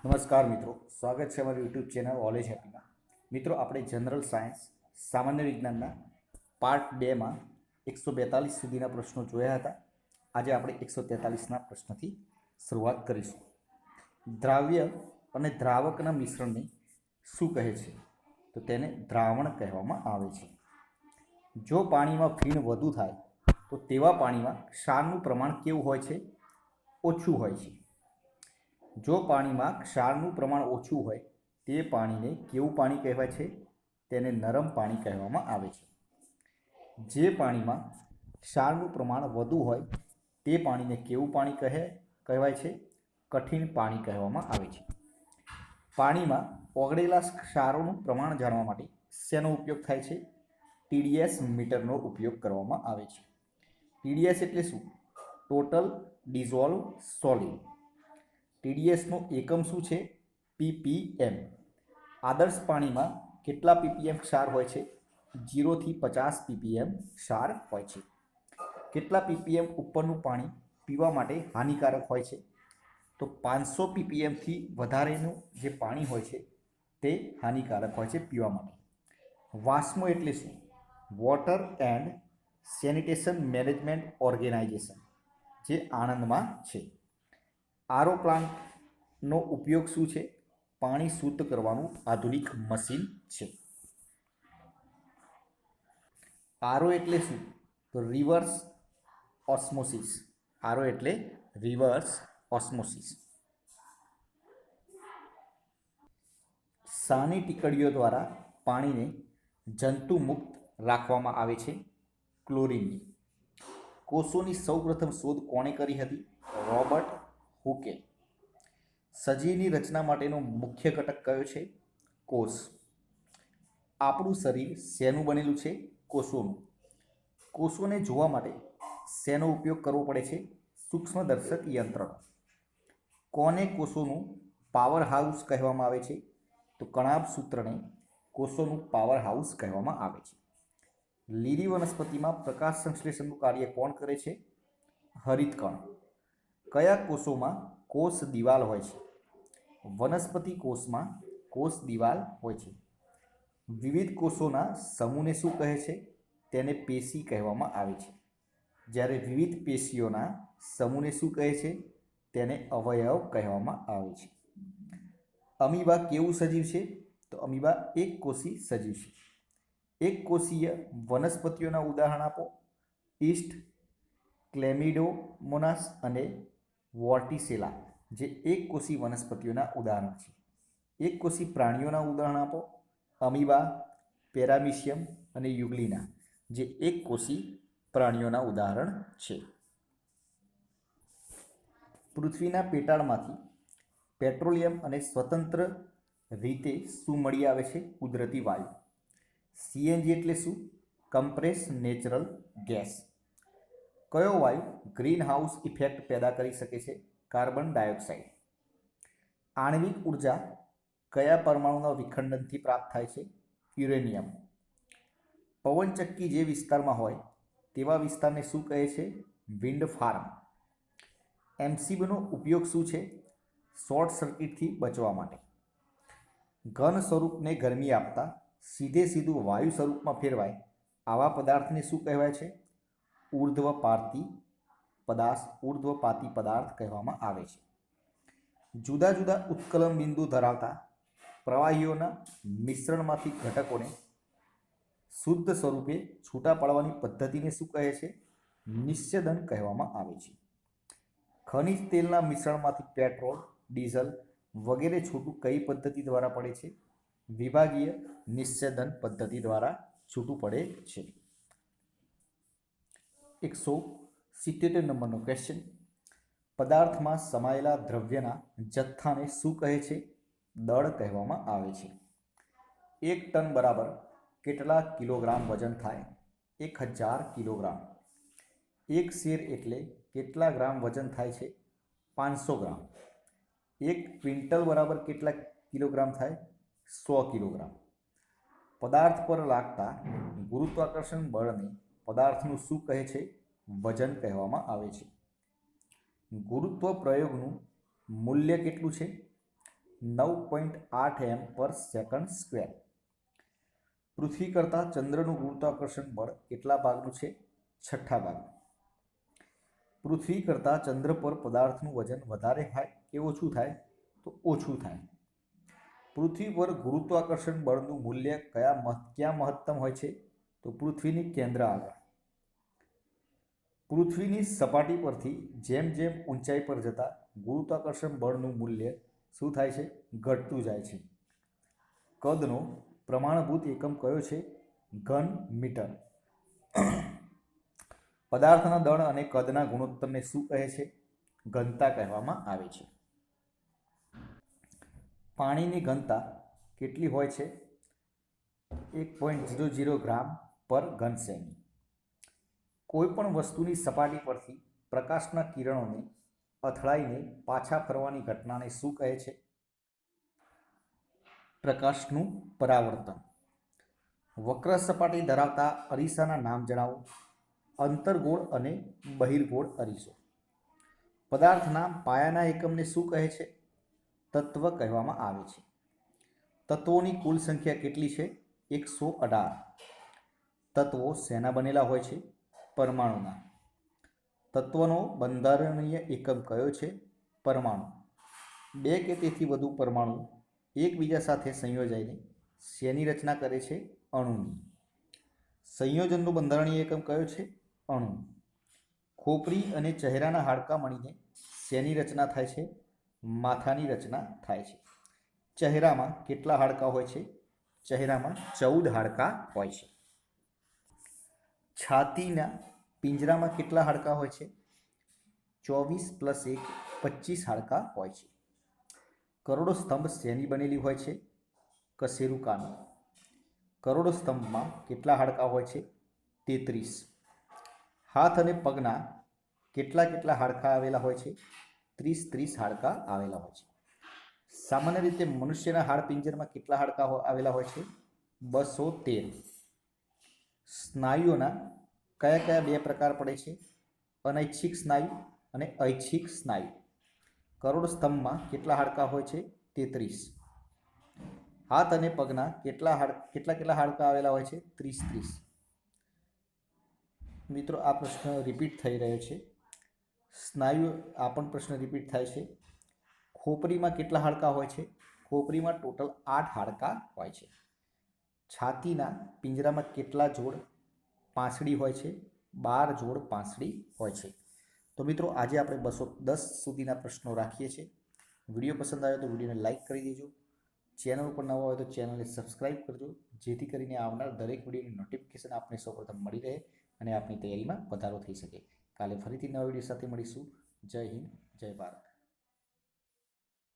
નમસ્કાર મિત્રો, સ્વાગત છે અમારી યુટ્યુબ ચેનલ ઓલેજ હેપીમાં. મિત્રો, આપણે જનરલ સાયન્સ સામાન્ય વિજ્ઞાનના પાર્ટ 2માં 142 સુધીના પ્રશ્નો જોયા હતા. આજે આપણે 143ના પ્રશ્નથી શરૂઆત કરીશું. દ્રાવ્ય અને દ્રાવકના મિશ્રણને શું કહે છે? તો તેને દ્રાવણ કહેવામાં આવે છે. જો પાણીમાં ફીણ વધુ થાય તો તેવા પાણીમાં ક્ષારનું પ્રમાણ કેવું હોય છે? ઓછું હોય છે. જો પાણીમાં ક્ષારનું પ્રમાણ ઓછું હોય તે પાણીને કેવું પાણી કહેવાય છે? તેને નરમ પાણી કહેવામાં આવે છે. જે પાણીમાં ક્ષારનું પ્રમાણ વધુ હોય તે પાણીને કેવું પાણી કહેવાય છે? કઠિન પાણી કહેવામાં આવે છે. પાણીમાં ઓગળેલા ક્ષારોનું પ્રમાણ જાણવા માટે શેનો ઉપયોગ થાય છે? TDS મીટરનો ઉપયોગ કરવામાં આવે છે. TDS એટલે શું? Total dissolve solid. TDSનો એકમ શું છે? ppm. આદર્શ પાણીમાં કેટલા ppm ક્ષાર હોય છે? 0 થી 50 ppm ક્ષાર હોય છે. કેટલા ppm ઉપરનું પાણી પીવા માટે હાનિકારક હોય છે? તો 500 ppm થી વધારેનું જે પાણી હોય છે તે હાનિકારક હોય છે પીવા માટે. વાસ્મો એટલે શું? Water and sanitation management organisation, જે આણંદમાં છે. આરો પ્લાન્ટનો ઉપયોગ શું છે? પાણી શુદ્ધ કરવાનું આધુનિક મશીન છે. આરો એટલે શું? તો રિવર્સ ઓસ્મોસિસ. આરો એટલે રિવર્સ ઓસ્મોસિસ. શાની ટીકડીઓ દ્વારા પાણીને જંતુમુક્ત રાખવામાં આવે છે? ક્લોરીનની. કોષોની સૌપ્રથમ શોધ કોણે કરી હતી? રોબર્ટ હુકે. સજીવની રચના માટેનો મુખ્ય ઘટક કયો છે? કોષ. આપણું શરીર શેનું બનેલું છે? કોષોનું. કોષોને જોવા માટે શેનો ઉપયોગ કરવો પડે છે? સૂક્ષ્મદર્શક યંત્રનો. કોને કોષોનું પાવર હાઉસ કહેવામાં આવે છે? તો કણાભ સૂત્રને કોષોનું પાવર હાઉસ કહેવામાં આવે છે. લીલી વનસ્પતિમાં પ્રકાશ સંશ્લેષણનું કાર્ય કોણ કરે છે? હરિતકણ. કયા કોષોમાં કોષ દિવાલ હોય છે? વનસ્પતિ કોષમાં કોષ દિવાલ હોય છે. વિવિધ કોષોના સમૂહને શું કહે છે? તેને પેશી કહેવામાં આવે છે. જ્યારે વિવિધ પેશીઓના સમૂહને શું કહે છે? તેને અવયવ કહેવામાં આવે છે. અમીબા કેવું સજીવ છે? તો અમીબા એકકોષી સજીવ છે. એકકોષીય વનસ્પતિઓના ઉદાહરણ આપો. ઈસ્ટ, ક્લેમિડોમોનાસ અને વોર્ટિસેલા, જે એકકોષી વનસ્પતિઓના ઉદાહરણ છે. એકકોષી પ્રાણીઓના ઉદાહરણ આપો. અમીબા, પેરામીશિયમ અને યુગ્લિના, જે એકકોષી પ્રાણીઓના ઉદાહરણ છે. પૃથ્વીના પેટાળમાંથી પેટ્રોલિયમ અને સ્વતંત્ર રીતે શું મળી આવે છે? કુદરતી વાયુ. CNG એટલે શું? Compress natural gas. કયો વાયુ ગ્રીન હાઉસ ઇફેક્ટ પેદા કરી શકે છે? Carbon dioxide. આણ્વિક ઉર્જા કયા પરમાણુના વિખંડનથી પ્રાપ્ત થાય છે? યુરેનિયમ. પવનચક્કી જે વિસ્તારમાં હોય તેવા વિસ્તારને શું કહે છે? Wind farm. MCBનો ઉપયોગ શું છે? શોર્ટ સર્કિટથી બચવા માટે. ઘન સ્વરૂપને ગરમી આપતા સીધું વાયુ સ્વરૂપમાં ફેરવાય આવા પદાર્થને શું કહેવાય છે? ઉર્ધ્વપાતી પદાર્થ કહેવામાં આવે છે. જુદા જુદા ઉત્કલન બિંદુ ધરાવતા પ્રવાહીઓના મિશ્રણમાંથી ઘટકોને શુદ્ધ સ્વરૂપે છૂટા પાડવાની પદ્ધતિને શું કહે છે? નિસ્યંદન કહેવામાં આવે છે. ખનિજ તેલના મિશ્રણમાંથી પેટ્રોલ, ડીઝલ વગેરે છૂટું કઈ પદ્ધતિ દ્વારા પડે છે? વિભાગીય નિસ્યંદન પદ્ધતિ દ્વારા છૂટું પડે છે. 177 નંબરનો ક્વેશ્ચન. પદાર્થમાં સમાયેલા દ્રવ્યના જથ્થાને શું કહે છે? દળ કહેવામાં આવે છે. 1 ટન બરાબર કેટલા કિલોગ્રામ વજન થાય? 1000 કિલોગ્રામ. 1 શેર એટલે કેટલા ગ્રામ વજન થાય છે? 500 ગ્રામ. 1 ક્વિન્ટલ બરાબર કેટલા કિલોગ્રામ થાય? 100 કિલોગ્રામ. પદાર્થ પર લાગતા ગુરુત્વાકર્ષણ બળને પદાર્થનું શું કહે છે? વજન કહેવામાં આવે છે. ગુરુત્વ પ્રયોગનું મૂલ્ય કેટલું છે? 9.8 m/s². પૃથ્વી કરતાં ચંદ્રનું ગુરુત્વાકર્ષણ બળ કેટલા ભાગનું છે? છઠ્ઠા ભાગનું. પૃથ્વી કરતાં ચંદ્ર પર પદાર્થનું વજન વધારે થાય કે ઓછું થાય? તો ઓછું થાય. પૃથ્વી પર ગુરુત્વાકર્ષણ બળનું મૂલ્ય ક્યાં મહત્તમ હોય છે? તો પૃથ્વીની કેન્દ્ર આગળ. પૃથ્વીની સપાટી પરથી જેમ જેમ ઊંચાઈ પર જતા ગુરુત્વાકર્ષણ બળનું મૂલ્ય શું થાય છે? ઘટતું જાય છે. કદનો પ્રમાણભૂત એકમ કયો છે? ઘન મીટર. પદાર્થના દળ અને કદના ગુણોત્તરને શું કહે છે? ઘનતા કહેવામાં આવે છે. પાણીની ઘનતા કેટલી હોય છે? 1.00 ગ્રામ પર ઘન સેમી. કોઈપણ વસ્તુની સપાટી પરથી પ્રકાશના કિરણોને અથડાઈને પાછા ફરવાની ઘટનાને શું કહે છે? પ્રકાશનું પરાવર્તન. વક્ર સપાટી ધરાવતા અરીસાના નામ જણાવો. અંતર્ગોળ અને બહિર્ગોળ અરીસો. પદાર્થના પાયાના એકમને શું કહે છે? તત્વ કહેવામાં આવે છે. તત્વોની કુલ સંખ્યા કેટલી છે? 118. તત્વો શેના બનેલા હોય છે? પરમાણુના. તત્વનો બંધારણીય એકમ કયો છે? પરમાણુ. બે કે તેથી વધુ પરમાણુ એકબીજા સાથે સંયોજાઈને શેની રચના કરે છે? અણુની. સંયોજનનો બંધારણીય એકમ કયો છે? અણુ. ખોપરી અને ચહેરાના હાડકાં મળીને શેની રચના થાય છે? માથાની રચના થાય છે. ચહેરામાં કેટલા હાડકાં હોય છે? ચહેરામાં 14 હાડકાં હોય છે. છાતીના પિંજરામાં કેટલા હાડકાં હોય છે? 24 + 1 25 હાડકાં હોય છે. કરોડો સ્તંભ શેની બનેલી હોય છે? કશેરુકાની. કરોડો સ્તંભમાં કેટલા હાડકાં હોય છે? 33. હાથ અને પગના કેટલા હાડકાં આવેલા હોય છે? 30 હાડકાં આવેલા હોય છે. સામાન્ય રીતે મનુષ્યના હાડપિંજરમાં કેટલા હાડકાં આવેલા હોય છે? 213. સ્નાયુઓના કયા બે પ્રકાર પડે છે? અનૈચ્છિક સ્નાયુ અને ઐચ્છિક સ્નાયુ. કરોડ સ્તંભમાં કેટલા હાડકાં હોય છે? 33. હાથ અને પગના કેટલા હાડકાં આવેલા હોય છે? 30. મિત્રો, આ પ્રશ્ન રિપીટ થઈ રહ્યો છે. સ્નાયુ આ પણ પ્રશ્ન રિપીટ થાય છે. ખોપરીમાં કેટલા હાડકાં હોય છે? ખોપરીમાં ટોટલ 8 હાડકાં હોય છે. છાતીના પિંજરામાં કેટલા જોડ પાંસળી હોય છે? 12 જોડ પાંસળી હોય છે. તો મિત્રો, આજે આપણે 210 સુધીના પ્રશ્નો રાખીએ છીએ. વિડીયો પસંદ આવ્યો તો વિડીયોને લાઇક કરી દેજો. ચેનલ ઉપર નવા હોય તો ચેનલને સબસ્ક્રાઈબ કરજો, જેથી કરીને આવનાર દરેક વિડીયોની નોટિફિકેશન આપને સૌપ્રથમ મળી રહે અને આપની તૈયારીમાં વધારો થઈ શકે. કાલે ફરીથી નવા વિડીયો સાથે મળીશું. જય હિન્દ, જય ભારત.